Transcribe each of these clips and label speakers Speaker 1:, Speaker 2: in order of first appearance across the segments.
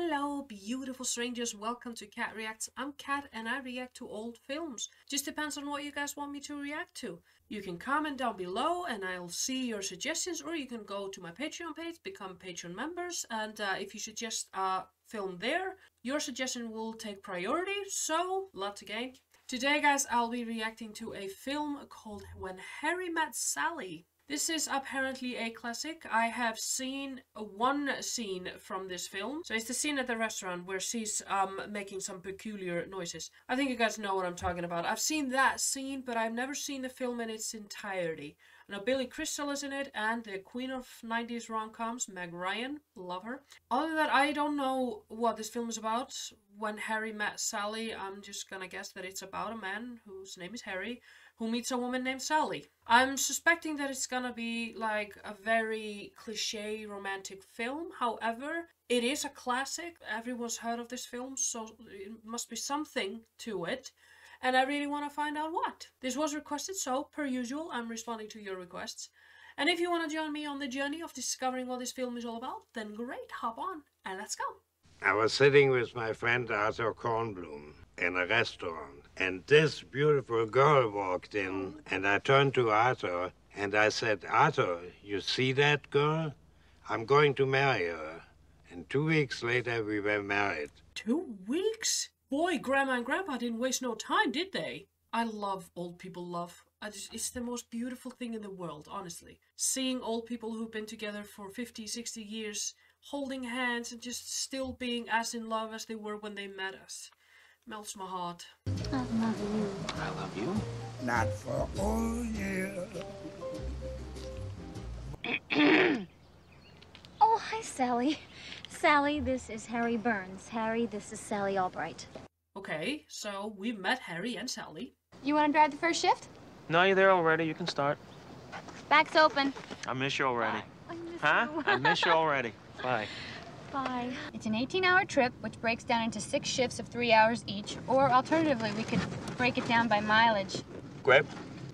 Speaker 1: Hello, beautiful strangers. Welcome to Cat Reacts. I'm Cat and I react to old films. Just depends on what you guys want me to react to. You can comment down below and I'll see your suggestions, or you can go to my Patreon page, become Patreon members, and if you suggest a film there, your suggestion will take priority, so lots to gain. Today, guys, I'll be reacting to a film called When Harry Met Sally. This is apparently a classic. I have seen one scene from this film. So it's the scene at the restaurant where she's making some peculiar noises. I think you guys know what I'm talking about. I've seen that scene, but I've never seen the film in its entirety. Now, Billy Crystal is in it, and the queen of 90s rom-coms, Meg Ryan. Love her. Other than that, I don't know what this film is about. When Harry Met Sally, I'm just gonna guess that it's about a man whose name is Harry, who meets a woman named Sally. I'm suspecting that it's gonna be like a very cliché romantic film. However, it is a classic. Everyone's heard of this film, so it must be something to it. And I really want to find out what. This was requested, so per usual, I'm responding to your requests. And if you want to join me on the journey of discovering what this film is all about, then great, hop on and let's go.
Speaker 2: I was sitting with my friend Arthur Kornblum in a restaurant, and this beautiful girl walked in, and I turned to Arthur and I said, "Arthur, you see that girl? I'm going to marry her." And 2 weeks later, we were married.
Speaker 1: 2 weeks? Boy, Grandma and Grandpa didn't waste no time, did they? I love old people love. It's the most beautiful thing in the world, honestly. Seeing old people who've been together for 50, 60 years, holding hands and just still being as in love as they were when they met us. Melts my heart.
Speaker 3: I love you.
Speaker 4: I love you.
Speaker 5: Not for all year.
Speaker 3: Oh, hi, Sally. Sally, this is Harry Burns. Harry, this is Sally Albright.
Speaker 1: Okay, so we met Harry and Sally.
Speaker 6: You want to drive the first shift?
Speaker 4: No, you're there already. You can start.
Speaker 6: Back's open.
Speaker 4: I miss you already.
Speaker 3: I miss
Speaker 4: Huh?
Speaker 3: you.
Speaker 4: I miss you already. Bye.
Speaker 3: Bye.
Speaker 6: It's an 18-hour trip, which breaks down into 6 shifts of 3 hours each. Or alternatively, we could break it down by mileage.
Speaker 4: Grape,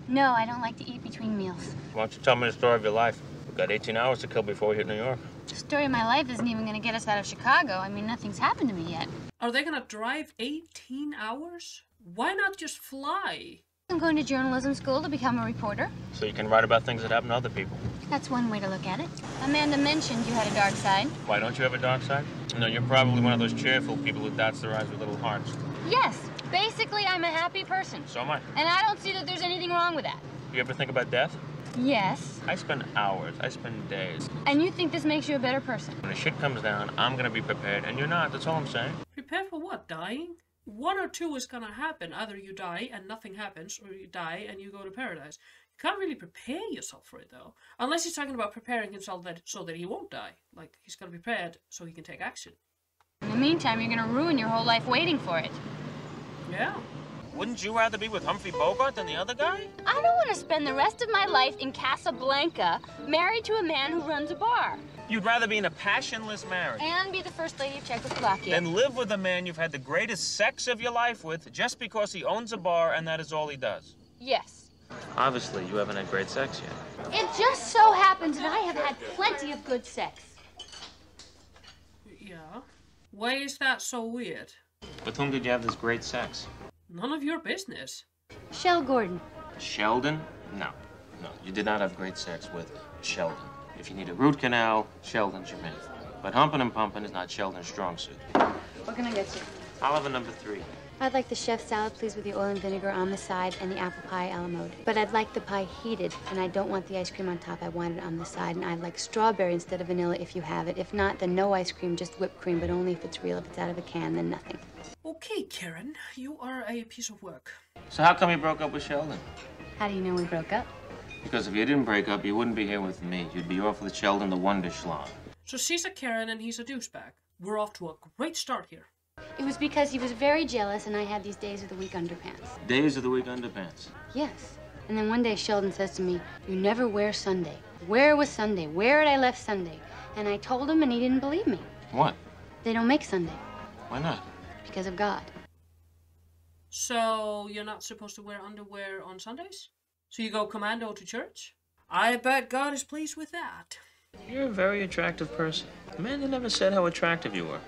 Speaker 6: No, I don't like to eat between meals.
Speaker 4: why don't you tell me the story of your life? We've got 18 hours to kill before we hit New York.
Speaker 6: The story of my life isn't even going to get us out of Chicago. I mean, nothing's happened to me yet.
Speaker 1: Are they gonna drive 18 hours? Why not just fly?
Speaker 6: I'm going to journalism school to become a reporter.
Speaker 4: So you can write about things that happen to other people.
Speaker 6: That's one way to look at it. Amanda mentioned you had a dark side.
Speaker 4: Why don't you have a dark side? No, you're probably one of those cheerful people who dots their eyes with little hearts.
Speaker 6: Yes, basically, I'm a happy person.
Speaker 4: So am I.
Speaker 6: And I don't see that there's anything wrong with that.
Speaker 4: You ever think about death?
Speaker 6: Yes.
Speaker 4: I spend hours. I spend days.
Speaker 6: And you think this makes you a better person?
Speaker 4: When the shit comes down, I'm gonna be prepared, and you're not. That's all I'm saying.
Speaker 1: Prepare for what? Dying? One or two is gonna happen. Either you die and nothing happens, or you die and you go to paradise. You can't really prepare yourself for it, though. Unless he's talking about preparing himself so that he won't die. Like, he's gonna be prepared so he can take action.
Speaker 6: In the meantime, you're going to ruin your whole life waiting for it.
Speaker 1: Yeah.
Speaker 4: Wouldn't you rather be with Humphrey Bogart than the other guy?
Speaker 6: I don't want to spend the rest of my life in Casablanca married to a man who runs a bar
Speaker 4: You'd rather be in a passionless marriage
Speaker 6: and be the first lady of Czechoslovakia.
Speaker 4: than live with a man you've had the greatest sex of your life with just because he owns a bar and that is all he does.
Speaker 6: Yes.
Speaker 4: Obviously, you haven't had great sex yet.
Speaker 6: It just so happens that I have had plenty of good sex.
Speaker 1: Yeah. Why is that so weird?
Speaker 4: With whom did you have this great sex?
Speaker 1: None of your business.
Speaker 6: Shell Gordon.
Speaker 4: Sheldon? No. No, you did not have great sex with Sheldon. If you need a root canal, Sheldon's your man. But humping and pumping is not Sheldon's strong suit.
Speaker 6: What can I get you?
Speaker 4: I'll have a number 3.
Speaker 7: I'd like the chef salad, please, with the oil and vinegar on the side and the apple pie a la mode. But I'd like the pie heated, and I don't want the ice cream on top. I want it on the side, and I'd like strawberry instead of vanilla if you have it. If not, then no ice cream, just whipped cream, but only if it's real. If it's out of a can, then nothing.
Speaker 1: Okay, Karen, you are a piece of work.
Speaker 4: So how come you broke up with Sheldon?
Speaker 7: How do you know we broke up?
Speaker 4: Because if you didn't break up, you wouldn't be here with me. You'd be off with Sheldon the Wonder Schlong.
Speaker 1: So she's a Karen and he's a douchebag. We're off to a great start here.
Speaker 7: It was because he was very jealous, and I had these days of the week underpants.
Speaker 4: Days of the week underpants.
Speaker 7: Yes. And then one day Sheldon says to me, "You never wear Sunday." Where was Sunday? Where had I left Sunday? And I told him, and he didn't believe me.
Speaker 4: What?
Speaker 7: They don't make Sunday.
Speaker 4: Why not?
Speaker 7: Because of God.
Speaker 1: So you're not supposed to wear underwear on Sundays? So you go commando to church? I bet God is pleased with that.
Speaker 4: You're a very attractive person. Amanda never said how attractive you were.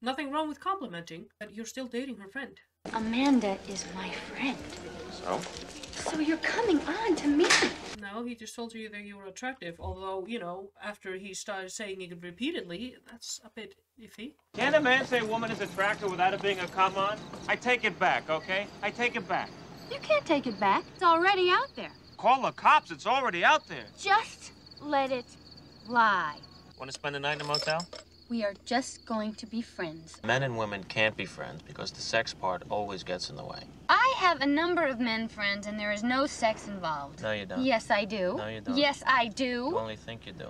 Speaker 1: Nothing wrong with complimenting, but you're still dating her friend.
Speaker 7: Amanda is my friend.
Speaker 4: So?
Speaker 7: So you're coming on to me.
Speaker 1: No, he just told you that you were attractive, although, you know, after he started saying it repeatedly, that's a bit iffy.
Speaker 4: Can a man say a woman is attractive without it being a come on? I take it back, okay? I take it back.
Speaker 6: You can't take it back. It's already out there.
Speaker 4: Call the cops, it's already out there.
Speaker 6: Just let it lie.
Speaker 4: Want to spend the night in a motel?
Speaker 6: We are just going to be friends.
Speaker 4: Men and women can't be friends because the sex part always gets in the way.
Speaker 6: I have a number of men friends, and there is no sex involved.
Speaker 4: No, you don't.
Speaker 6: Yes, I do.
Speaker 4: No, you don't.
Speaker 6: Yes, I do.
Speaker 4: You only think you do.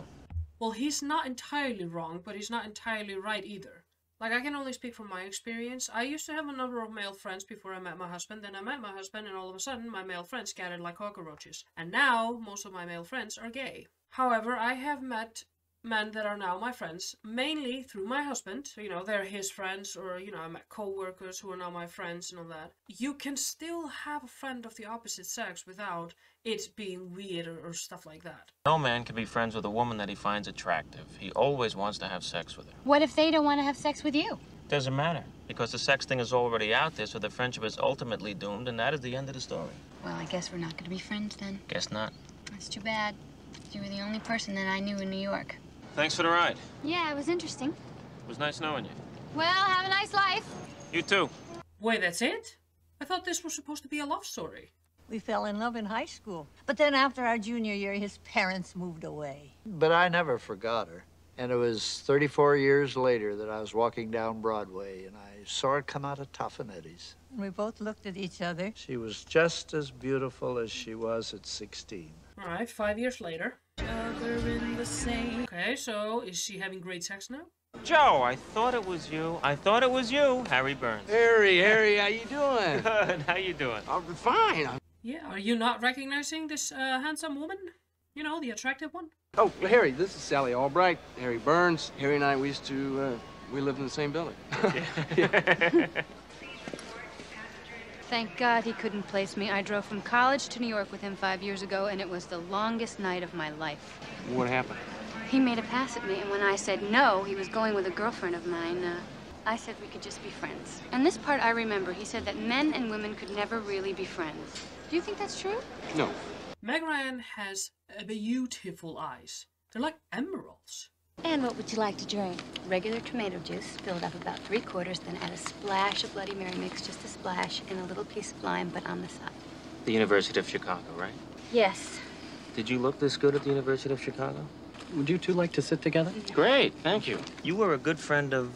Speaker 1: Well, he's not entirely wrong, but he's not entirely right either. Like, I can only speak from my experience. I used to have a number of male friends before I met my husband. Then I met my husband, and all of a sudden, my male friends scattered like cockroaches. And now, most of my male friends are gay. However, I have met men that are now my friends, mainly through my husband. So, you know, they're his friends, or, you know, I met co-workers who are now my friends and all that. You can still have a friend of the opposite sex without it being weird or stuff like that.
Speaker 4: No man can be friends with a woman that he finds attractive. He always wants to have sex with her.
Speaker 6: What if they don't want to have sex with you?
Speaker 4: Doesn't matter, because the sex thing is already out there, so the friendship is ultimately doomed, and that is the end of the story.
Speaker 6: Well, I guess we're not going to be friends then.
Speaker 4: Guess not.
Speaker 6: That's too bad. You were the only person that I knew in New York.
Speaker 4: Thanks for the ride.
Speaker 6: Yeah, it was interesting.
Speaker 4: It was nice knowing you.
Speaker 6: Well, have a nice life.
Speaker 4: You too.
Speaker 1: Wait, that's it? I thought this was supposed to be a love story.
Speaker 8: We fell in love in high school. But then after our junior year, his parents moved away.
Speaker 9: But I never forgot her. And it was 34 years later that I was walking down Broadway, and I saw her come out of Tough and Eddie's.
Speaker 8: And we both looked at each other.
Speaker 9: She was just as beautiful as she was at 16.
Speaker 1: Alright, 5 years later. Okay, so is she having great sex now?
Speaker 4: Joe, I thought it was you. I thought it was you, Harry Burns.
Speaker 10: Harry, how you doing?
Speaker 4: Good. How you doing?
Speaker 10: I'm fine.
Speaker 1: Yeah, are you not recognizing this handsome woman? You know, the attractive one?
Speaker 10: Oh, Harry, this is Sally Albright. Harry Burns. Harry and I, we lived in the same building.
Speaker 7: Thank God he couldn't place me. I drove from college to New York with him 5 years ago, and it was the longest night of my life.
Speaker 10: What happened?
Speaker 7: He made a pass at me, and when I said no, he was going with a girlfriend of mine, I said we could just be friends. And this part I remember. He said that men and women could never really be friends. Do you think that's true?
Speaker 10: No.
Speaker 1: Meg Ryan has beautiful eyes. They're like emeralds.
Speaker 7: And what would you like to drink? Regular tomato juice, filled up about 3/4, then add a splash of Bloody Mary mix, just a splash, and a little piece of lime, but on the side.
Speaker 4: The University of Chicago, right?
Speaker 7: Yes.
Speaker 4: Did you look this good at the University of Chicago?
Speaker 10: Would you two like to sit together?
Speaker 4: Great, thank you. You were a good friend of,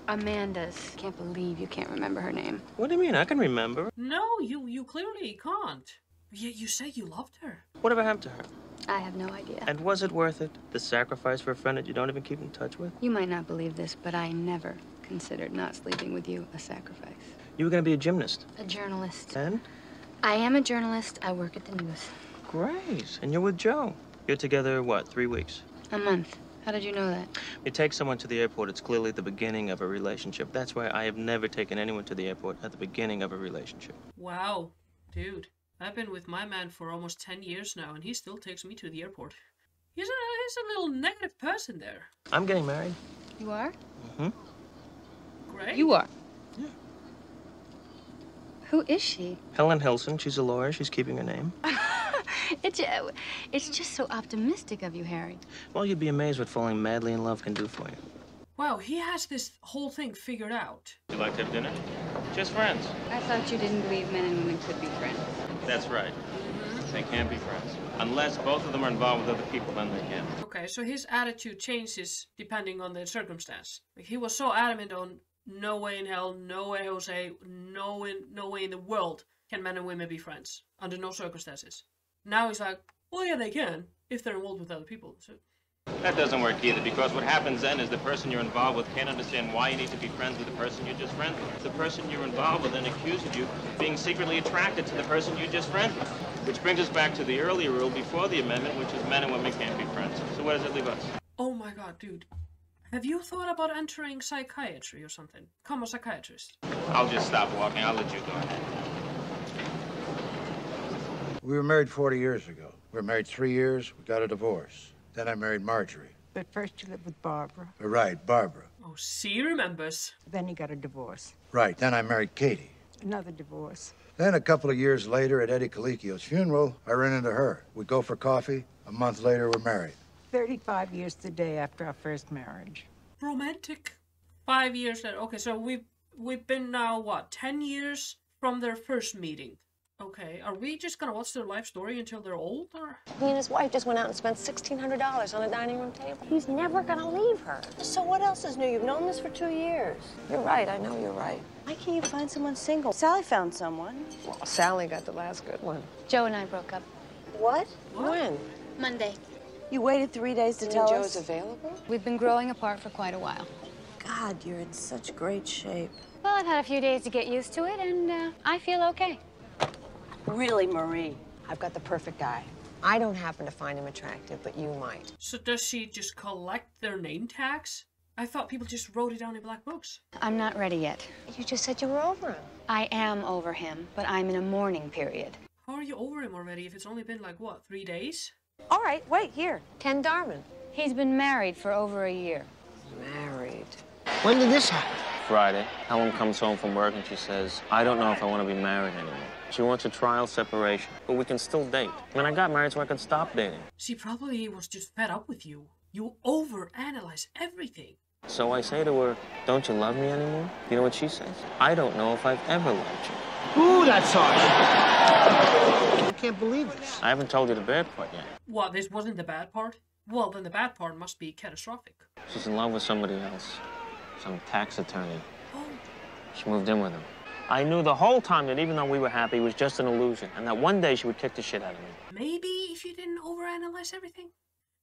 Speaker 7: Amanda's. Can't believe you can't remember her name.
Speaker 4: What do you mean? I can remember.
Speaker 1: No, you clearly can't. Yeah, you say you loved her.
Speaker 4: Whatever happened to her?
Speaker 7: I have no idea.
Speaker 4: And was it worth it? The sacrifice for a friend that you don't even keep in touch with?
Speaker 7: You might not believe this, but I never considered not sleeping with you a sacrifice.
Speaker 4: You were going to be a gymnast.
Speaker 7: A journalist.
Speaker 4: And?
Speaker 7: I am a journalist. I work at the news.
Speaker 4: Great. And you're with Joe. You're together, what, 3 weeks?
Speaker 7: A month. How did you know that?
Speaker 4: You take someone to the airport, it's clearly the beginning of a relationship. That's why I have never taken anyone to the airport at the beginning of a relationship.
Speaker 1: Wow, dude. I've been with my man for almost 10 years now, and he still takes me to the airport. He's a little negative person there.
Speaker 4: I'm getting married.
Speaker 7: You are?
Speaker 4: Mm-hmm.
Speaker 1: Great.
Speaker 7: You are?
Speaker 4: Yeah.
Speaker 7: Who is she?
Speaker 4: Helen Hilson. She's a lawyer. She's keeping her name.
Speaker 7: It's just so optimistic of you, Harry.
Speaker 4: Well, you'd be amazed what falling madly in love can do for you.
Speaker 1: Wow, he has this whole thing figured out.
Speaker 4: You like to have dinner? Just friends.
Speaker 7: I thought you didn't believe men and women could be friends.
Speaker 4: That's right. They can't be friends. Unless both of them are involved with other people, then they can.
Speaker 1: Okay, so his attitude changes depending on the circumstance. Like, he was so adamant on no way in hell, no way Jose, no way in the world can men and women be friends. Under no circumstances. Now he's like, well, yeah, they can, if they're involved with other people. So.
Speaker 4: That doesn't work either, because what happens then is the person you're involved with can't understand why you need to be friends with the person you're just friends with. The person you're involved with then accuses you of being secretly attracted to the person you're just friends with. Which brings us back to the earlier rule before the amendment, which is men and women can't be friends. So where does it leave us?
Speaker 1: Oh my god, dude. Have you thought about entering psychiatry or something? Become a psychiatrist.
Speaker 4: I'll just stop walking. I'll let you go ahead.
Speaker 9: We were married 40 years ago. We were married 3 years. We got a divorce. Then I married Marjorie.
Speaker 8: But first you lived with Barbara.
Speaker 9: Right, Barbara.
Speaker 1: Oh, she remembers.
Speaker 8: Then he got a divorce.
Speaker 5: Right, then I married Katie.
Speaker 8: Another divorce.
Speaker 5: Then a couple of years later at Eddie Colicchio's funeral, I ran into her. We go for coffee. A month later, we're married.
Speaker 8: 35 years today after our first marriage.
Speaker 1: Romantic. 5 years later. Okay, so we've been now, what, 10 years from their first meeting? Okay, are we just gonna watch their life story until they're old, or?
Speaker 11: He and his wife just went out and spent $1,600 on a dining room table.
Speaker 3: He's never gonna leave her.
Speaker 11: So what else is new? You've known this for 2 years. You're right, I know you're right. Why can't you find someone single? Sally found someone. Well, Sally got the last good one.
Speaker 7: Joe and I broke up.
Speaker 11: What? When?
Speaker 7: Monday.
Speaker 11: You waited 3 days to tell
Speaker 6: Joe's
Speaker 11: us?
Speaker 6: available? We've been growing apart for quite a while.
Speaker 11: God, you're in such great shape.
Speaker 7: Well, I've had a few days to get used to it, and I feel okay.
Speaker 11: Really, Marie, I've got the perfect guy. I don't happen to find him attractive, but you might.
Speaker 1: So does she just collect their name tags? I thought people just wrote it down in black books.
Speaker 7: I'm not ready yet.
Speaker 11: You just said you were over him.
Speaker 7: I am over him, but I'm in a mourning period.
Speaker 1: How are you over him already if it's only been like, what, 3 days?
Speaker 11: All right, wait, here. Ken Darman.
Speaker 7: He's been married for over a year.
Speaker 11: Married.
Speaker 12: When did this happen?
Speaker 4: Friday, Helen comes home from work and she says, I don't know if I want to be married anymore. She wants a trial separation, but we can still date. I mean, I got married so I could stop dating.
Speaker 1: She probably was just fed up with you. You overanalyze everything.
Speaker 4: So I say to her, don't you love me anymore? You know what she says? I don't know if I've ever loved you.
Speaker 12: Ooh, that's harsh. I can't believe this.
Speaker 4: I haven't told you the bad part yet.
Speaker 1: What, this wasn't the bad part? Well, then the bad part must be catastrophic.
Speaker 4: She's in love with somebody else. Some tax attorney.
Speaker 1: Oh.
Speaker 4: She moved in with him. I knew the whole time that even though we were happy, it was just an illusion, and that one day she would kick the shit out of me.
Speaker 1: Maybe if you didn't overanalyze everything?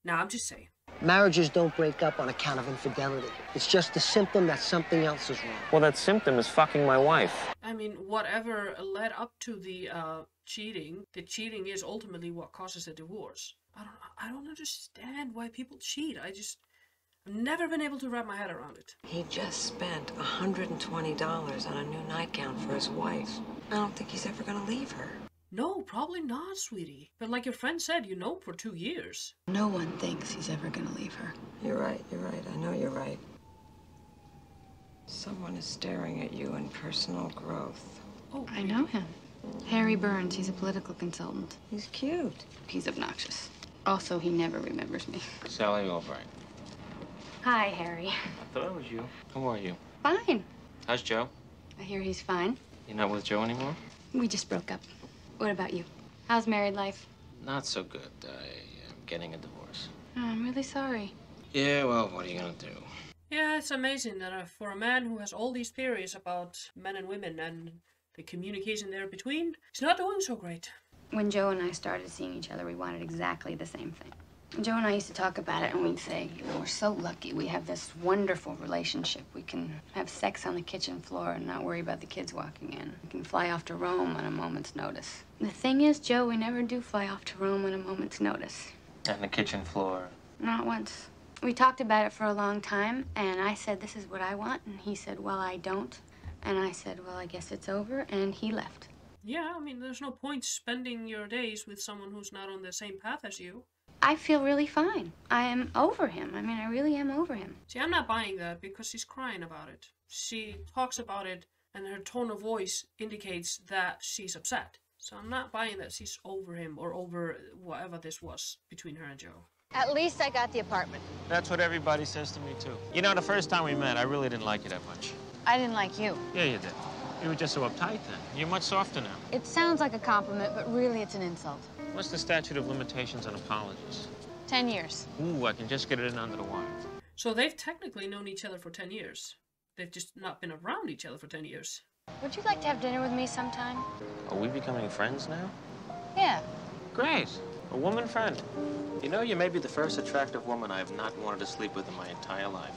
Speaker 1: Nah, I'm just saying.
Speaker 12: Marriages don't break up on account of infidelity. It's just a symptom that something else is wrong.
Speaker 4: Well, that symptom is fucking my wife.
Speaker 1: I mean, whatever led up to the cheating is ultimately what causes a divorce. I don't understand why people cheat. I've never been able to wrap my head around it.
Speaker 11: He just spent $120 on a new nightgown for his wife. I don't think he's ever gonna leave her.
Speaker 1: No, probably not, sweetie. But like your friend said, you know for 2 years.
Speaker 6: No one thinks he's ever gonna leave her.
Speaker 11: You're right, I know you're right. Someone is staring at you in personal growth.
Speaker 1: Oh,
Speaker 6: I know him. Harry Burns, he's a political consultant.
Speaker 11: He's cute.
Speaker 6: He's obnoxious. Also, he never remembers me.
Speaker 4: Sally Albright.
Speaker 7: Hi, Harry.
Speaker 4: I thought it was you. How are you?
Speaker 7: Fine.
Speaker 4: How's Joe?
Speaker 6: I hear he's fine.
Speaker 4: You're not with Joe anymore?
Speaker 6: We just broke up. What about you? How's married life?
Speaker 4: Not so good. I am getting a divorce.
Speaker 6: Oh, I'm really sorry.
Speaker 4: Yeah, well, what are you gonna do?
Speaker 1: Yeah, it's amazing that for a man who has all these theories about men and women and the communication there between, he's not doing so great.
Speaker 6: When Joe and I started seeing each other, we wanted exactly the same thing. Joe and I used to talk about it, and we'd say, we're so lucky. We have this wonderful relationship. We can have sex on the kitchen floor and not worry about the kids walking in. We can fly off to Rome on a moment's notice. The thing is, Joe, we never do fly off to Rome on a moment's notice.
Speaker 4: And the kitchen floor?
Speaker 6: Not once. We talked about it for a long time, and I said, this is what I want, and he said, well, I don't. And I said, well, I guess it's over, and he left.
Speaker 1: Yeah, I mean, there's no point spending your days with someone who's not on the same path as you.
Speaker 6: I feel really fine. I am over him. I mean, I really am over him.
Speaker 1: See, I'm not buying that because she's crying about it. She talks about it and her tone of voice indicates that she's upset. So I'm not buying that she's over him or over whatever this was between her and Joe.
Speaker 3: At least I got the apartment.
Speaker 4: That's what everybody says to me, too. You know, the first time we met, I really didn't like you that much.
Speaker 3: I didn't like you.
Speaker 4: Yeah, you did. You were just so uptight then. You're much softer now.
Speaker 3: It sounds like a compliment, but really it's an insult.
Speaker 4: What's the statute of limitations on apologies?
Speaker 3: 10 years.
Speaker 4: Ooh, I can just get it in under the wire.
Speaker 1: So they've technically known each other for 10 years. They've just not been around each other for 10 years.
Speaker 3: Would you like to have dinner with me sometime?
Speaker 4: Are we becoming friends now?
Speaker 3: Yeah.
Speaker 4: Great. A woman friend. You know, you may be the first attractive woman I have not wanted to sleep with in my entire life.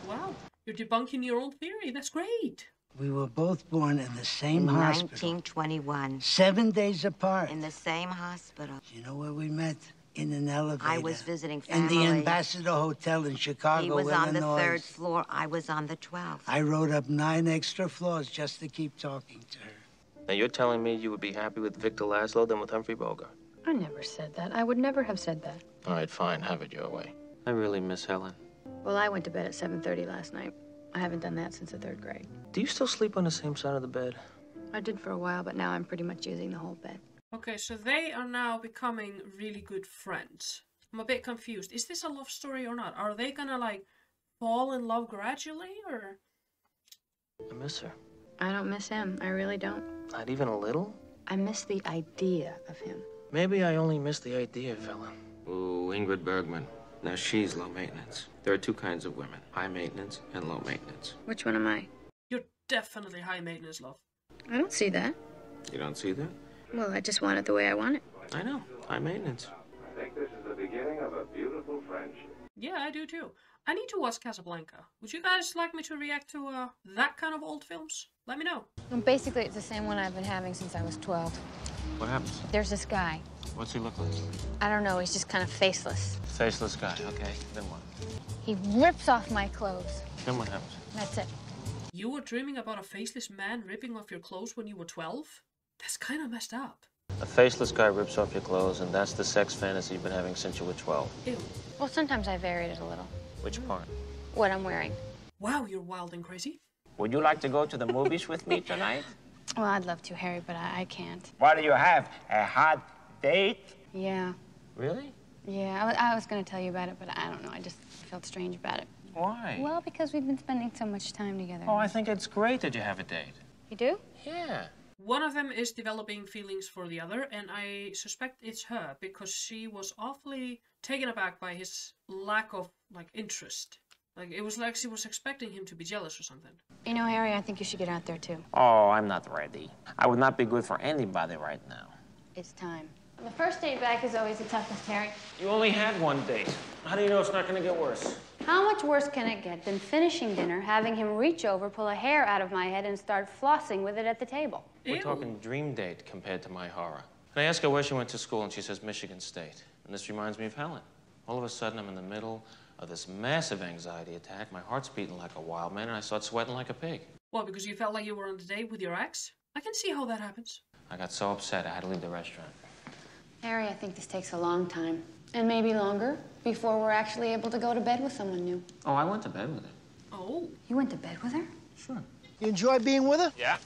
Speaker 1: Wow, you're debunking your old theory. That's great.
Speaker 13: We were both born in the same hospital.
Speaker 14: 1921.
Speaker 13: 7 days apart.
Speaker 14: In the same hospital.
Speaker 13: You know where we met? In an elevator.
Speaker 14: I was visiting family.
Speaker 13: In the Ambassador Hotel in Chicago,
Speaker 14: He was on the
Speaker 13: Illinois.
Speaker 14: 3rd floor. I was on the 12th.
Speaker 13: I rode up 9 extra floors just to keep talking to her.
Speaker 4: Now, you're telling me you would be happy with Victor Laszlo than with Humphrey Bogart?
Speaker 6: I never said that. I would never have said that.
Speaker 4: All right, fine. Have it your way. I really miss Helen.
Speaker 6: Well, I went to bed at 7:30 last night. I haven't done that since the 3rd grade.
Speaker 15: Do you still sleep on the same side of the bed?
Speaker 6: I did for a while, but now I'm pretty much using the whole bed.
Speaker 1: Okay, so they are now becoming really good friends. I'm a bit confused. Is this a love story or not? Are they gonna, like, fall in love gradually, or...?
Speaker 15: I miss her.
Speaker 6: I don't miss him. I really don't.
Speaker 15: Not even a little?
Speaker 6: I miss the idea of him.
Speaker 15: Maybe I only miss the idea, fella.
Speaker 16: Ooh, Ingrid Bergman. Now she's low maintenance. There are two kinds of women, high maintenance and low maintenance.
Speaker 6: Which one am I?
Speaker 1: You're definitely high maintenance, love.
Speaker 6: I don't see that.
Speaker 16: You don't see that?
Speaker 6: Well, I just want it the way I want it.
Speaker 16: I know, high maintenance.
Speaker 2: I think this is the beginning of a beautiful friendship.
Speaker 1: Yeah, I do too. I need to watch Casablanca. Would you guys like me to react to that kind of old films? Let me know.
Speaker 7: Well, basically, it's the same one I've been having since I was 12.
Speaker 16: What happens?
Speaker 7: There's this guy.
Speaker 16: What's he look like?
Speaker 7: I don't know, he's just kind of faceless.
Speaker 16: Faceless guy, okay. Then what?
Speaker 7: He rips off my clothes.
Speaker 16: Then what happens?
Speaker 7: That's it.
Speaker 1: You were dreaming about a faceless man ripping off your clothes when you were 12? That's kind of messed up.
Speaker 16: A faceless guy rips off your clothes, and that's the sex fantasy you've been having since you were 12.
Speaker 1: Ew.
Speaker 7: Well, sometimes I varied it a little.
Speaker 16: Which part?
Speaker 7: What I'm wearing.
Speaker 1: Wow, you're wild and crazy.
Speaker 16: Would you like to go to the movies with me tonight?
Speaker 6: Well, I'd love to, Harry, but I can't.
Speaker 16: What do you have? A hot date?
Speaker 6: Yeah.
Speaker 16: Really?
Speaker 6: Yeah, I was going to tell you about it, but I don't know. I just felt strange about it.
Speaker 16: Why?
Speaker 6: Well, because we've been spending so much time together.
Speaker 16: Oh, I think it's great that you have a date.
Speaker 6: You do?
Speaker 16: Yeah.
Speaker 1: One of them is developing feelings for the other, and I suspect it's her, because she was awfully taken aback by his lack of, like, interest. Like, it was like she was expecting him to be jealous or something.
Speaker 6: You know, Harry, I think you should get out there, too.
Speaker 16: Oh, I'm not ready. I would not be good for anybody right now.
Speaker 6: It's time.
Speaker 7: The first date back is always the toughest, Harry.
Speaker 16: You only had one date. How do you know it's not going to get worse?
Speaker 7: How much worse can it get than finishing dinner, having him reach over, pull a hair out of my head, and start flossing with it at the table?
Speaker 16: We're talking dream date compared to my horror. And I ask her where she went to school, and she says Michigan State. And this reminds me of Helen. All of a sudden, I'm in the middle of this massive anxiety attack. My heart's beating like a wild man, and I start sweating like a pig.
Speaker 1: What, because you felt like you were on a date with your ex? I can see how that happens.
Speaker 16: I got so upset, I had to leave the restaurant.
Speaker 6: Harry, I think this takes a long time. And maybe longer, before we're actually able to go to bed with someone new.
Speaker 16: Oh, I went to bed with her.
Speaker 1: Oh.
Speaker 6: You went to bed with her?
Speaker 16: Sure.
Speaker 12: You enjoy being with her?
Speaker 16: Yeah.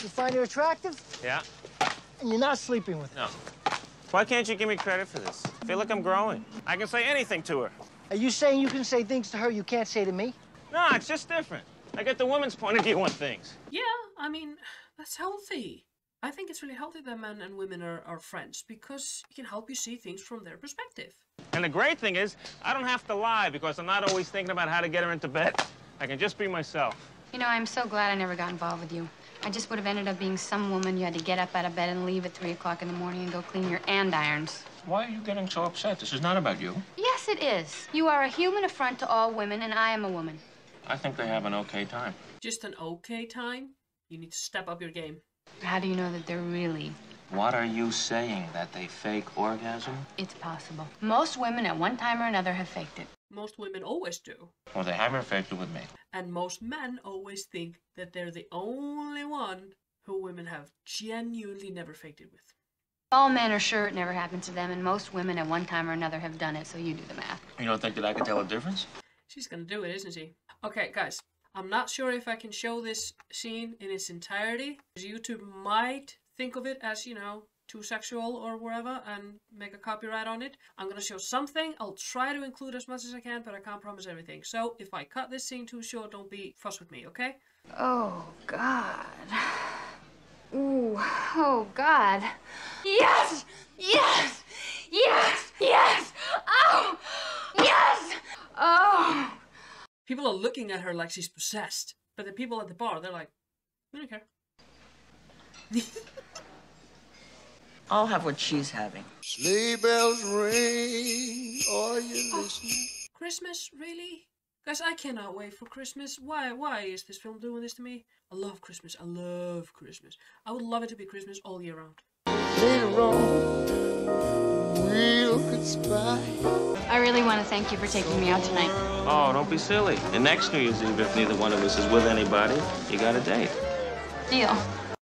Speaker 12: You find her attractive?
Speaker 16: Yeah.
Speaker 12: And you're not sleeping with her?
Speaker 16: No. Why can't you give me credit for this? I feel like I'm growing. I can say anything to her.
Speaker 12: Are you saying you can say things to her you can't say to me?
Speaker 16: No, it's just different. I get the woman's point of view on things.
Speaker 1: Yeah, I mean, that's healthy. I think it's really healthy that men and women are friends, because it can help you see things from their perspective.
Speaker 16: And the great thing is, I don't have to lie, because I'm not always thinking about how to get her into bed. I can just be myself.
Speaker 6: You know, I'm so glad I never got involved with you. I just would have ended up being some woman you had to get up out of bed and leave at 3 o'clock in the morning and go clean your andirons.
Speaker 16: Why are you getting so upset? This is not about you.
Speaker 6: Yes, it is. You are a human affront to all women, and I am a woman.
Speaker 16: I think they have an okay time.
Speaker 1: Just an okay time? You need to step up your game.
Speaker 6: How do you know that they're really?
Speaker 16: What are you saying? That they fake orgasm?
Speaker 6: It's possible. Most women at one time or another have faked it.
Speaker 1: Most women always do.
Speaker 16: Well, they haven't faked it with me.
Speaker 1: And most men always think that they're the only one who women have genuinely never faked it with.
Speaker 6: All men are sure it never happened to them, and most women at one time or another have done it, so you do the math.
Speaker 16: You don't think that I can tell a difference?
Speaker 1: She's gonna do it, isn't she? Okay, guys. I'm not sure if I can show this scene in its entirety. YouTube might think of it as, you know, too sexual or whatever and make a copyright on it. I'm gonna show something. I'll try to include as much as I can, but I can't promise everything. So if I cut this scene too short, don't be fuss with me, okay?
Speaker 6: Oh, God. Ooh, oh, God. Yes! Yes! Yes! Yes! Oh! Yes! Oh!
Speaker 1: People are looking at her like she's possessed. But the people at the bar, they're like, we don't care.
Speaker 17: I'll have what she's having.
Speaker 18: Sleigh bells ring, are you listening?
Speaker 1: Christmas, really? Guys, I cannot wait for Christmas. Why is this film doing this to me? I love Christmas. I love Christmas. I would love it to be Christmas all year round.
Speaker 18: Later on, we'll conspire.
Speaker 6: I really want to thank you for taking me out tonight.
Speaker 16: Oh, don't be silly. And next New Year's Eve, if neither one of us is with anybody, you got a date.
Speaker 6: Deal.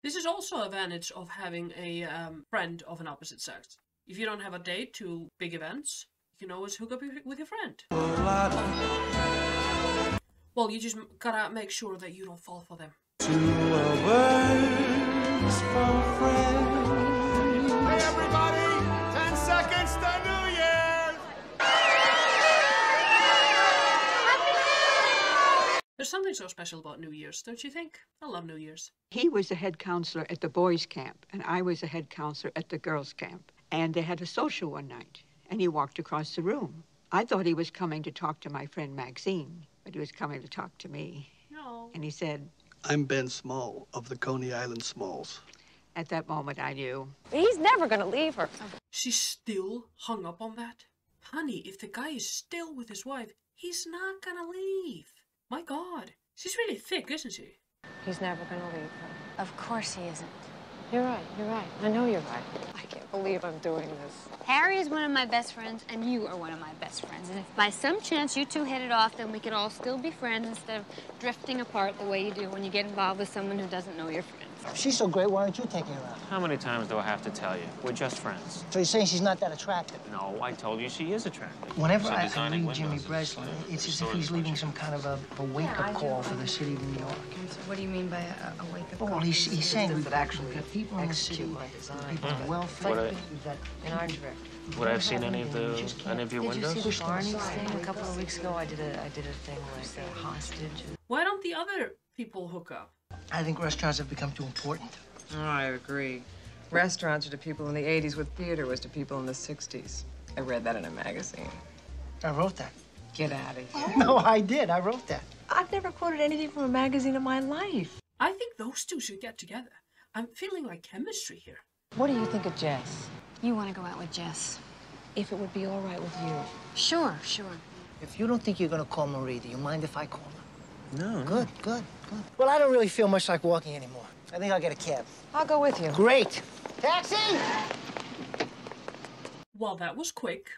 Speaker 1: This is also an advantage of having a friend of an opposite sex. If you don't have a date to big events, you can always hook up with your friend.
Speaker 18: Well, I don't
Speaker 1: Well, you just gotta make sure that you don't fall for them.
Speaker 18: Two words for friends. Hey, everybody! 10 seconds to New Year's!
Speaker 1: There's something so special about New Year's, don't you think? I love New Year's.
Speaker 19: He was a head counselor at the boys' camp, and I was a head counselor at the girls' camp. And they had a social one night, and he walked across the room. I thought he was coming to talk to my friend Maxine, but he was coming to talk to me.
Speaker 1: No.
Speaker 19: And he said,
Speaker 20: I'm Ben Small of the Coney Island Smalls.
Speaker 19: At that moment, I knew.
Speaker 11: He's never gonna leave her.
Speaker 1: She's still hung up on that? Honey, if the guy is still with his wife, he's not gonna leave. My God. She's really thick, isn't she?
Speaker 11: He's never gonna leave her.
Speaker 7: Of course he isn't.
Speaker 11: You're right, you're right. I know you're right. I can't believe I'm doing this.
Speaker 7: Harry is one of my best friends, and you are one of my best friends. And if by some chance you two hit it off, then we could all still be friends instead of drifting apart the way you do when you get involved with someone who doesn't know your friends.
Speaker 12: If she's so great, why aren't you taking her out?
Speaker 16: How many times do I have to tell you? We're just friends.
Speaker 12: So you're saying she's not that attractive?
Speaker 16: No, I told you she is attractive.
Speaker 13: Whenever
Speaker 16: She's
Speaker 13: I
Speaker 16: designing
Speaker 13: read Jimmy
Speaker 16: windows.
Speaker 13: Breslin, it's as if he's leaving some kind of a wake-up call for the city of New York.
Speaker 6: What do you mean by a wake-up call?
Speaker 13: Well, he's saying we've got people in the city, people of wealth.
Speaker 16: Would I,
Speaker 11: In our director.
Speaker 16: would I have seen any of your
Speaker 11: Did you
Speaker 16: windows?
Speaker 11: see the Barney's thing a couple of weeks ago? I did a thing like a hostage.
Speaker 1: Why don't the other people hook up?
Speaker 13: I think restaurants have become too important.
Speaker 21: Oh, I agree. Restaurants are to people in the 80s what theater was to people in the 60s. I read that in a magazine.
Speaker 13: I wrote that.
Speaker 21: Get out of here.
Speaker 13: No, I did. I wrote that.
Speaker 11: I've never quoted anything from a magazine in my life.
Speaker 1: I think those two should get together. I'm feeling like chemistry here.
Speaker 11: What do you think of Jess?
Speaker 7: You want to go out with Jess?
Speaker 11: If it would be all right with you.
Speaker 7: Sure, sure.
Speaker 12: If you don't think you're gonna call Marie, do you mind if I call her?
Speaker 16: No.
Speaker 12: Good, good, good. Well, I don't really feel much like walking anymore. I think I'll get a cab.
Speaker 11: I'll go with you.
Speaker 12: Great. Taxi!
Speaker 1: Well, that was quick.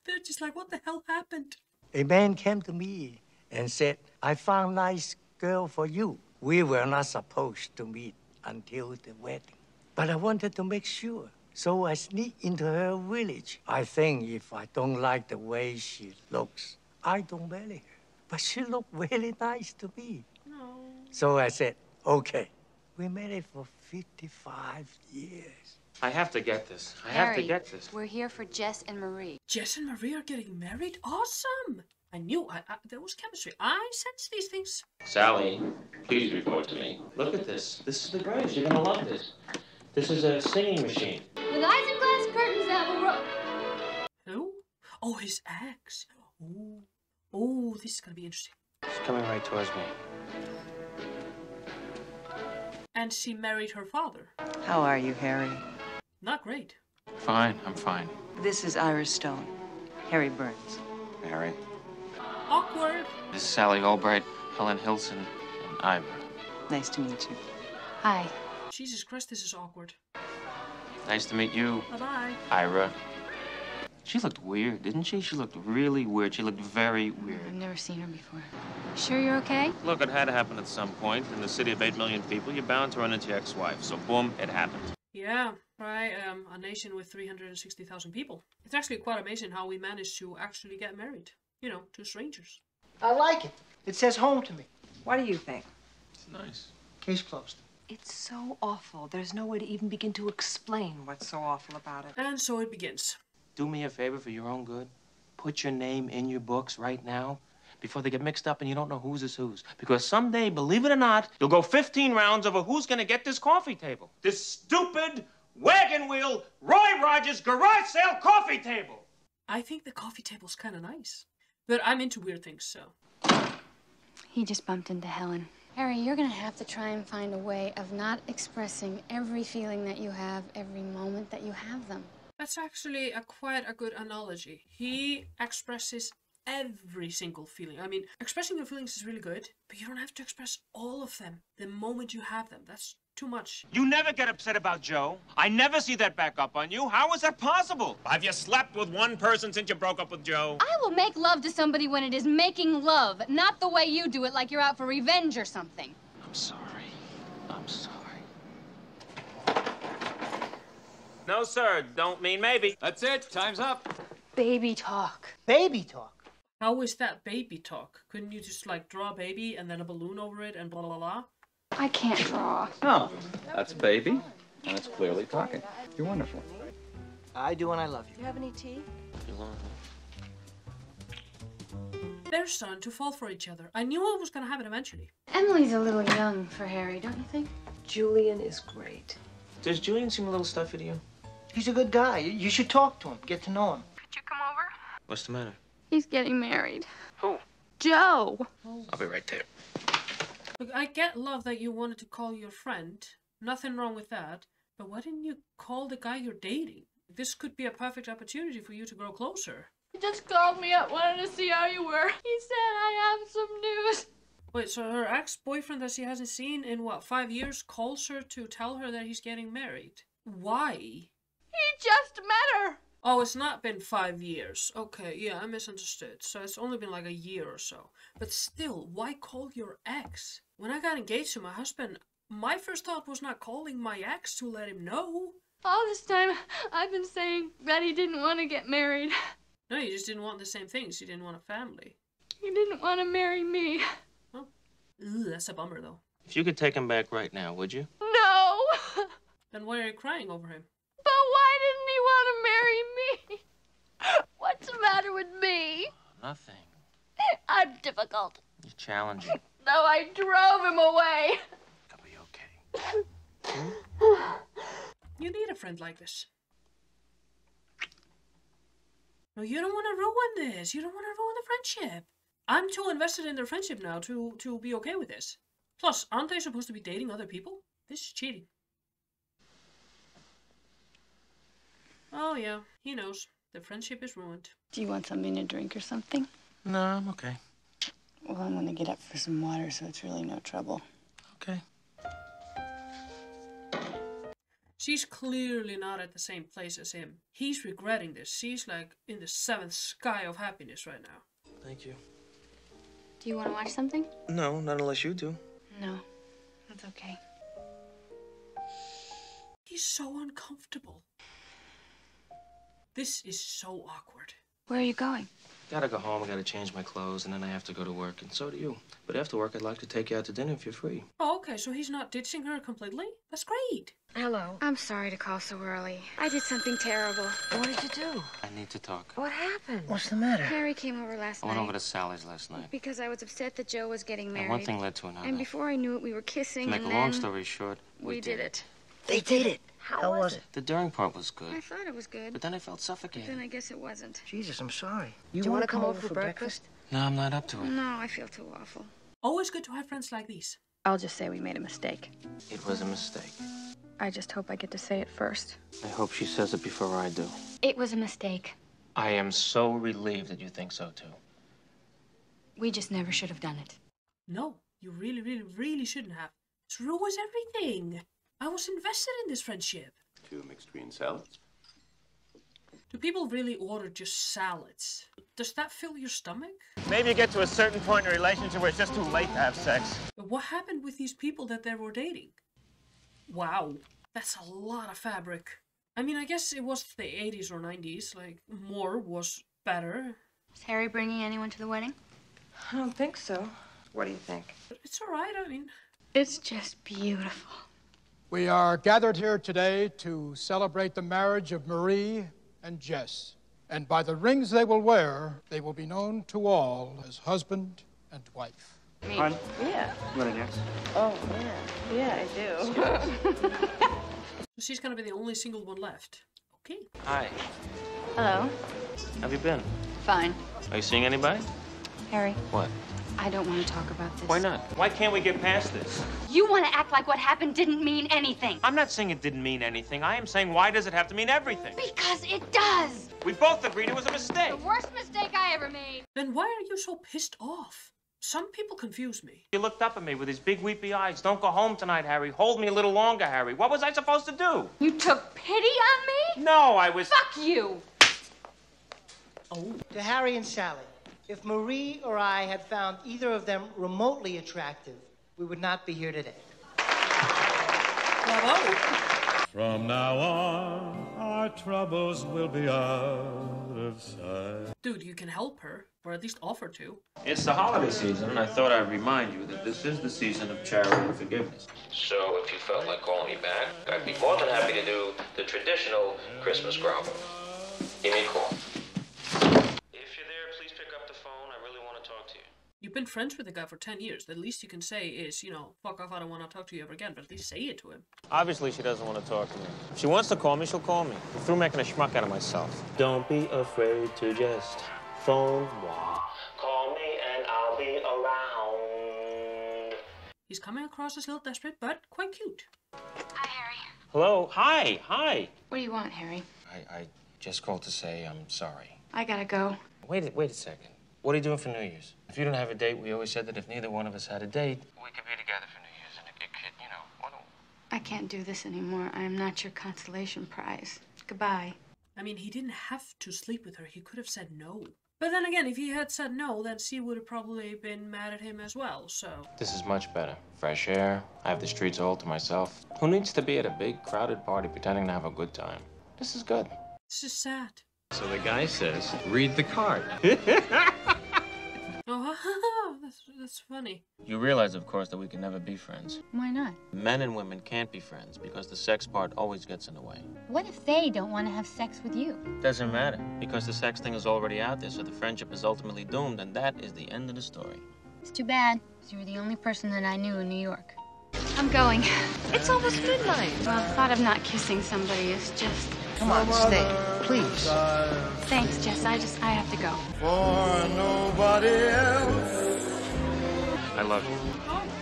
Speaker 1: They're just like, what the hell happened?
Speaker 22: A man came to me and said, I found a nice girl for you. We were not supposed to meet until the wedding. But I wanted to make sure. So I sneaked into her village. I think if I don't like the way she looks, I don't marry her. But she looked really nice to me.
Speaker 1: No.
Speaker 22: So I said, okay. We married for 55 years.
Speaker 16: I have to get this. I
Speaker 7: Harry,
Speaker 16: have to get this.
Speaker 7: We're here for Jess and Marie.
Speaker 1: Jess and Marie are getting married? Awesome! I knew there was chemistry. I sense these things.
Speaker 16: Sally, please report to me. Look at this. This is the greatest. You're gonna love this. This is a singing machine.
Speaker 7: With isinglass curtains that will roll.
Speaker 1: Who? Oh, his ex. Oh. Oh, this is gonna be interesting.
Speaker 16: She's coming right towards me.
Speaker 1: And she married her father.
Speaker 17: How are you, Harry?
Speaker 1: Not great.
Speaker 16: Fine, I'm fine.
Speaker 17: This is Iris Stone. Harry Burns.
Speaker 16: Harry.
Speaker 1: Awkward.
Speaker 16: This is Sally Albright, Helen Hilson, and Ivor.
Speaker 17: Nice to meet you.
Speaker 7: Hi.
Speaker 1: Jesus Christ, this is awkward.
Speaker 16: Nice to meet you,
Speaker 1: Bye-bye.
Speaker 16: Ira. She looked weird, didn't she? She looked really weird. She looked very weird.
Speaker 7: I've never seen her before. Sure you're okay?
Speaker 16: Look, it had to happen at some point. In the city of 8 million people, you're bound to run into your ex-wife. So, boom, it happened.
Speaker 1: Yeah, right. A nation with 360,000 people. It's actually quite amazing how we managed to actually get married. You know, to strangers.
Speaker 13: I like it. It says home to me.
Speaker 21: What do you think?
Speaker 16: It's nice.
Speaker 13: Case closed.
Speaker 11: It's so awful. There's no way to even begin to explain what's so awful about it.
Speaker 1: And so it begins.
Speaker 16: Do me a favor for your own good. Put your name in your books right now before they get mixed up and you don't know whose is whose. Because someday, believe it or not, you'll go 15 rounds over who's going to get this coffee table. This stupid, wagon wheel, Roy Rogers garage sale coffee table.
Speaker 1: I think the coffee table's kind of nice. But I'm into weird things, so.
Speaker 7: He just bumped into Helen. Harry, you're gonna have to try and find a way of not expressing every feeling that you have every moment that you have them.
Speaker 1: That's actually quite a good analogy. He expresses every single feeling. I mean, expressing your feelings is really good, but you don't have to express all of them the moment you have them. That's too much.
Speaker 4: You never get upset about Joe. I never see that back up on you. How is that possible? Have you slept with one person since you broke up with Joe?
Speaker 7: I will make love to somebody when it is making love, not the way you do it like you're out for revenge or something.
Speaker 16: I'm sorry. I'm sorry.
Speaker 4: No, sir. Don't mean maybe.
Speaker 10: That's it. Time's up.
Speaker 7: Baby talk.
Speaker 12: Baby talk.
Speaker 1: How is that baby talk? Couldn't you just like draw a baby and then a balloon over it and blah blah blah?
Speaker 6: I can't draw.
Speaker 5: Oh, that's baby, and it's clearly talking. You're wonderful.
Speaker 12: I do and I love you.
Speaker 11: Do you have any tea?
Speaker 1: They're starting to fall for each other. I knew it was gonna happen eventually.
Speaker 6: Emily's a little young for Harry, don't you think?
Speaker 11: Julian is great.
Speaker 15: Does Julian seem a little stuffy to you?
Speaker 12: He's a good guy. You should talk to him, get to know him.
Speaker 6: Could you come over?
Speaker 15: What's the matter?
Speaker 6: He's getting married.
Speaker 15: Who?
Speaker 6: Joe.
Speaker 15: I'll be right there.
Speaker 1: Look, I get love that you wanted to call your friend. Nothing wrong with that. But why didn't you call the guy you're dating? This could be a perfect opportunity for you to grow closer.
Speaker 6: He just called me up, wanted to see how you were. He said I have some news.
Speaker 1: Wait, so her ex-boyfriend that she hasn't seen in, what, 5 years calls her to tell her that he's getting married? Why?
Speaker 6: He just met her.
Speaker 1: Oh, it's not been 5 years. Okay, yeah, I misunderstood. So it's only been like a year or so. But still, why call your ex? When I got engaged to my husband, my first thought was not calling my ex to let him know.
Speaker 6: All this time, I've been saying that he didn't want to get married.
Speaker 1: No, you just didn't want the same things. You didn't want a family.
Speaker 6: He didn't want to marry me.
Speaker 1: Well, that's a bummer, though.
Speaker 15: If you could take him back right now, would you?
Speaker 6: No!
Speaker 1: Then why are you crying over him?
Speaker 6: But why didn't he want to marry me? What's the matter with me?
Speaker 15: Nothing.
Speaker 6: I'm difficult.
Speaker 15: You're challenging.
Speaker 6: No, I drove him away.
Speaker 15: It'll be okay.
Speaker 1: You need a friend like this. No, you don't want to ruin this. You don't want to ruin the friendship. I'm too invested in their friendship now to be okay with this. Plus, aren't they supposed to be dating other people? This is cheating. Oh yeah, he knows. The friendship is ruined.
Speaker 6: Do you want something to drink or something?
Speaker 15: No, I'm okay.
Speaker 6: Well, I'm gonna get up for some water, so it's really no trouble.
Speaker 15: Okay.
Speaker 1: She's clearly not at the same place as him. He's regretting this. She's like in the 7th sky of happiness right now.
Speaker 15: Thank you.
Speaker 6: Do you want to watch something?
Speaker 15: No, not unless you do.
Speaker 6: No, that's okay.
Speaker 1: He's so uncomfortable. This is so awkward.
Speaker 6: Where are you going?
Speaker 15: Gotta go home, I gotta change my clothes, and then I have to go to work, and so do you. But after work, I'd like to take you out to dinner if you're free.
Speaker 1: Oh, okay, so he's not ditching her completely? That's great.
Speaker 11: Hello.
Speaker 6: I'm sorry to call so early. I did something terrible.
Speaker 11: What did you do?
Speaker 15: I need to talk.
Speaker 11: What happened?
Speaker 12: What's the matter?
Speaker 6: Harry came over last
Speaker 15: I
Speaker 6: night.
Speaker 15: went over to Sally's last night.
Speaker 6: Because I was upset that Joe was getting married.
Speaker 15: And one thing led to another.
Speaker 6: And before I knew it, we were kissing,
Speaker 15: To make
Speaker 6: and
Speaker 15: a long
Speaker 6: then
Speaker 15: story short,
Speaker 6: we did it.
Speaker 12: They did it. How was it?
Speaker 15: The during part was
Speaker 6: I
Speaker 15: good,
Speaker 6: thought it was good.
Speaker 15: but then I felt
Speaker 6: But
Speaker 15: suffocated.
Speaker 6: then I guess it wasn't.
Speaker 12: Jesus, I'm sorry.
Speaker 11: Do you want to come over for breakfast?
Speaker 15: No, I'm not up to it.
Speaker 6: No, I feel too awful.
Speaker 1: Always good to have friends like these.
Speaker 6: I'll just say we made a mistake.
Speaker 15: It was a mistake.
Speaker 6: I just hope I get to say it first.
Speaker 15: I hope she says it before I do.
Speaker 6: It was a mistake.
Speaker 15: I am so relieved that you think so, too.
Speaker 6: We just never should have done it.
Speaker 1: No, you really, really, really shouldn't have. It ruins everything. I was invested in this friendship.
Speaker 5: 2 mixed green salads.
Speaker 1: Do people really order just salads? Does that fill your stomach?
Speaker 4: Maybe you get to a certain point in a relationship where it's just too late to have sex.
Speaker 1: But what happened with these people that they were dating? Wow, that's a lot of fabric. I mean, I guess it was the 80s or 90s. Like, more was better.
Speaker 6: Is Harry bringing anyone to the wedding?
Speaker 21: I don't think so. What do you think?
Speaker 1: It's all right, I mean.
Speaker 6: It's just beautiful.
Speaker 18: We are gathered here today to celebrate the marriage of Marie and Jess. And by the rings they will wear, they will be known to all as husband and wife.
Speaker 21: Hon?
Speaker 11: Yeah.
Speaker 21: You want to dance?
Speaker 11: Oh, yeah. Yeah, I do.
Speaker 1: So she's gonna be the only single one left. Okay.
Speaker 15: Hi.
Speaker 6: Hello.
Speaker 15: How have you been?
Speaker 6: Fine.
Speaker 15: Are you seeing anybody?
Speaker 6: Harry,
Speaker 15: What?
Speaker 6: I don't want to talk about this.
Speaker 15: Why not?
Speaker 4: Why can't we get past this?
Speaker 6: You want to act like what happened didn't mean anything.
Speaker 4: I'm not saying it didn't mean anything. I am saying, why does it have to mean everything?
Speaker 6: Because it does.
Speaker 4: We both agreed it was a mistake.
Speaker 6: The worst mistake I ever made.
Speaker 1: Then why are you so pissed off? Some people confuse me.
Speaker 4: He looked up at me with his big weepy eyes. Don't go home tonight, Harry. Hold me a little longer, Harry. What was I supposed to do?
Speaker 6: You took pity on me?
Speaker 4: No, I was...
Speaker 6: Fuck you.
Speaker 1: Oh.
Speaker 12: To Harry and Sally, if Marie or I had found either of them remotely attractive, we would not be here today.
Speaker 1: Bravo.
Speaker 8: From now on, our troubles will be out of sight.
Speaker 1: Dude, you can help her, or at least offer to.
Speaker 16: It's the holiday season, and I thought I'd remind you that this is the season of charity and forgiveness. So if you felt like calling me back, I'd be more than happy to do the traditional Christmas grovel. Give me a call. If you're there, please pick up the phone. I really want to talk to you.
Speaker 1: You've been friends with the guy for 10 years. The least you can say is, you know, fuck off, I don't want to talk to you ever again, but at least say it to him.
Speaker 16: Obviously, she doesn't want to talk to me. If she wants to call me, she'll call me. I'm through making a schmuck out of myself. Don't be afraid to just phone moi. Call me and I'll be around.
Speaker 1: He's coming across as a little desperate, but quite cute.
Speaker 6: Hi, Harry.
Speaker 16: Hello? Hi. Hi.
Speaker 6: What do you want, Harry?
Speaker 16: I just called to say I'm sorry.
Speaker 6: I gotta go.
Speaker 16: Wait a second. What are you doing for New Year's? If you don't have a date, we always said that if neither one of us had a date, we could be together for New Year's and a good kid, you know. What do...
Speaker 6: I can't do this anymore. I am not your consolation prize. Goodbye.
Speaker 1: I mean, he didn't have to sleep with her. He could have said no. But then again, if he had said no, then she would have probably been mad at him as well, so...
Speaker 16: This is much better. Fresh air. I have the streets all to myself. Who needs to be at a big, crowded party pretending to have a good time? This is good.
Speaker 1: This is sad.
Speaker 16: So the guy says, read the card.
Speaker 1: Oh, that's funny.
Speaker 16: You realize, of course, that we can never be friends.
Speaker 7: Why not?
Speaker 16: Men and women can't be friends because the sex part always gets in the way.
Speaker 7: What if they don't want to have sex with you?
Speaker 16: Doesn't matter, because the sex thing is already out there, so the friendship is ultimately doomed, and that is the end of the story.
Speaker 7: It's too bad, because you were the only person that I knew in New York. I'm going.
Speaker 11: It's almost midnight.
Speaker 6: Well, the thought of not kissing somebody is just...
Speaker 13: Come on, stay, please.
Speaker 6: Thanks, Jess. I have to go.
Speaker 8: For nobody else.
Speaker 16: I love you.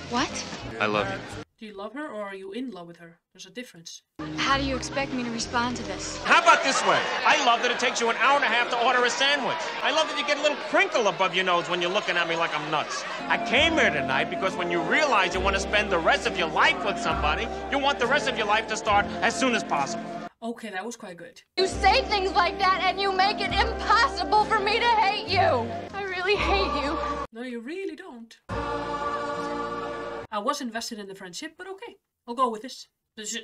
Speaker 6: What?
Speaker 16: I love you.
Speaker 1: Do you love her or are you in love with her? There's a difference.
Speaker 6: How do you expect me to respond to this?
Speaker 16: How about this way? I love that it takes you an hour and a half to order a sandwich. I love that you get a little crinkle above your nose when you're looking at me like I'm nuts. I came here tonight because when you realize you want to spend the rest of your life with somebody, you want the rest of your life to start as soon as possible.
Speaker 1: Okay, that was quite good.
Speaker 6: You say things like that and you make it impossible for me to hate you. I really hate you.
Speaker 1: No, you really don't. I was invested in the friendship, but okay. I'll go with this.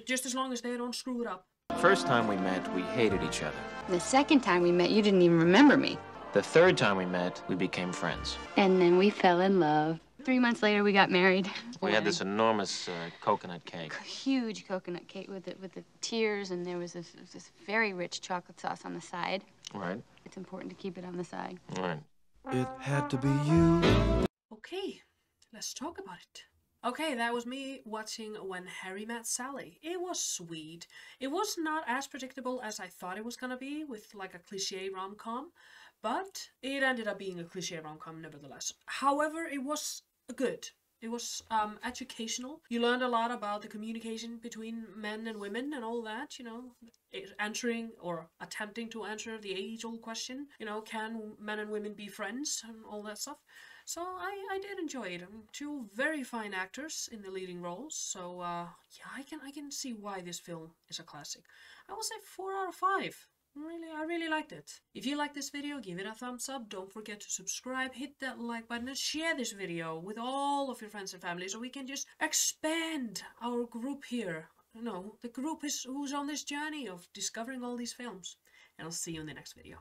Speaker 1: Just as long as they don't screw it up.
Speaker 16: First time we met, we hated each other.
Speaker 6: The second time we met, you didn't even remember me.
Speaker 16: The third time we met, we became friends.
Speaker 6: And then we fell in love. 3 months later, we got married.
Speaker 16: We had this enormous coconut cake.
Speaker 6: Huge coconut cake with the tears, and there was this very rich chocolate sauce on the side.
Speaker 16: Right.
Speaker 6: It's important to keep it on the side.
Speaker 16: Right.
Speaker 8: It had to be you.
Speaker 1: Okay, let's talk about it. Okay, that was me watching When Harry Met Sally. It was sweet. It was not as predictable as I thought it was gonna be, with like a cliché rom-com, but it ended up being a cliché rom-com nevertheless. However, it was good. It was educational. You learned a lot about the communication between men and women and all that, you know, answering or attempting to answer the age-old question, you know, can men and women be friends and all that stuff. So I did enjoy it. Two very fine actors in the leading roles, so yeah, I can see why this film is a classic. I will say 4 out of 5. I really liked it. If you like this video, give it a thumbs up. Don't forget to subscribe, hit that like button, and share this video with all of your friends and family so we can just expand our group here. You know, the group is who's on this journey of discovering all these films. And I'll see you in the next video.